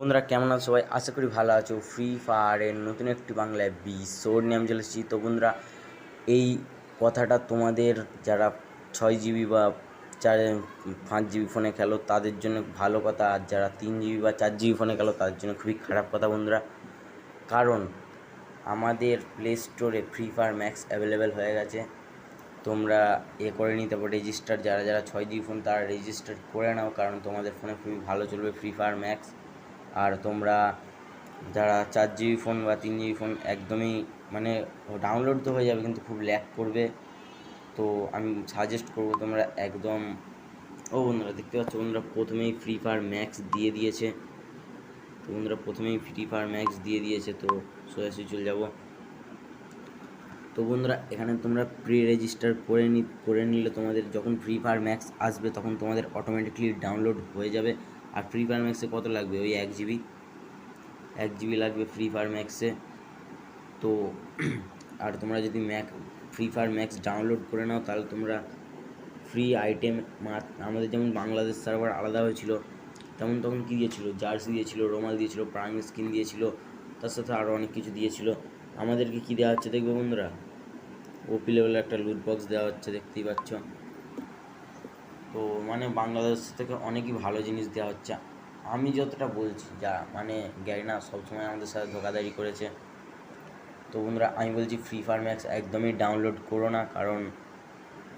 বন্ধুরা কেমন আছো সবাই? আশা করি ভালো আছো। ফ্রি ফায়ারের নতুন একটি বাংলা এপিসোড নিয়ে আমি চলে এসেছি। তো বন্ধুরা, এই কথাটা তোমাদের যারা 6 জিবি বা 5 জিবি ফোনে খেলো তাদের জন্য ভালো কথা, আর যারা 3 জিবি বা 4 জিবি ফোনে খেলো তাদের জন্য খুবই খারাপ কথা বন্ধুরা। কারণ আমাদের প্লে স্টোরে ফ্রি ফায়ার ম্যাক্স অ্যাভেলেবেল হয়ে গেছে। তোমরা করে নিতে পারো রেজিস্টার, যারা যারা 6 জিবি ফোন তারা রেজিস্টার করে নাও, কারণ তোমাদের ফোনে খুবই ভালো চলবে ফ্রি ফায়ার ম্যাক্স। আর তোমরা যারা 4 জিবি ফোন বা 3 জিবি ফোন একদমই মানে ডাউনলোড তো হয়ে যাবে কিন্তু খুব ল্যাগ করবে, তো আমি সাজেস্ট করবো তোমরা একদম। বন্ধুরা দেখতে পাচ্ছ, বন্ধুরা প্রথমেই ফ্রি ফায়ার ম্যাক্স দিয়ে দিয়েছে। তো বন্ধুরা প্রথমেই ফ্রি ফায়ার ম্যাক্স দিয়ে দিয়েছে, তো সোজাসুজি চলে যাব। তো বন্ধুরা এখানে তোমরা প্রি রেজিস্টার করে নিলে তোমাদের যখন ফ্রি ফায়ার ম্যাক্স আসবে তখন তোমাদের অটোমেটিকলি ডাউনলোড হয়ে যাবে। আর ফ্রি ফায়ার ম্যাক্সে কত লাগবে? ওই 1 জিবি লাগবে ফ্রি ফায়ার ম্যাক্সে। তো আর তোমরা যদি ফ্রি ফায়ার ম্যাক্স ডাউনলোড করে নাও তাহলে তোমরা ফ্রি আইটেম, আমাদের যেমন বাংলাদেশ সার্ভার আলাদা হয়েছিল, তেমন তখন কী দিয়েছিল? জার্সি দিয়েছিল, রোমাল দিয়েছিল, প্রাইম স্কিন দিয়েছিল, তার সাথে আরও অনেক কিছু দিয়েছিল। আমাদেরকে কী দেওয়া হচ্ছে দেখবে বন্ধুরা? ওপি লেভেলের একটা লুট বক্স দেওয়া হচ্ছে, দেখতেই পাচ্ছ। তো মানে বাংলাদেশ থেকে অনেকই ভালো জিনিস দেওয়া হচ্ছে। আমি যতটা বলছি, যা মানে গ্যারিনা সবসময় আমাদের সাথে ধোকাধাড়ি করেছে। তো বন্ধুরা আমি বলছি ফ্রি ফায়ার ম্যাক্স একদমই ডাউনলোড করো না, কারণ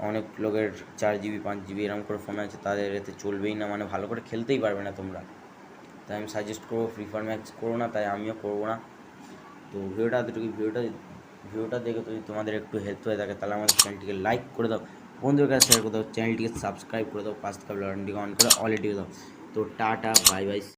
অনেক লোকের 4 জিবি 5 জিবি এরকম করে ফোন আছে, তাদের এতে চলবেই না, মানে ভালো করে খেলতেই পারবে না তোমরা। তাই আমি সাজেস্ট করবো ফ্রি ফায়ার ম্যাক্স করো না, তাই আমিও করবো না। তো ভিডিওটা দেখে যদি তোমাদের একটু হেল্প হয়ে থাকে তাহলে আমাদের চ্যানেলটিকে লাইক করে দাও, বন্ধুদের কাছে শেয়ার করে দাও, চ্যানেলটিকে সাবস্ক্রাইব করে দাও, পাঁচ থাকা বেল আইকনটিকে অন করে অল টিপে দাও। তো টাটা, বাই বাই।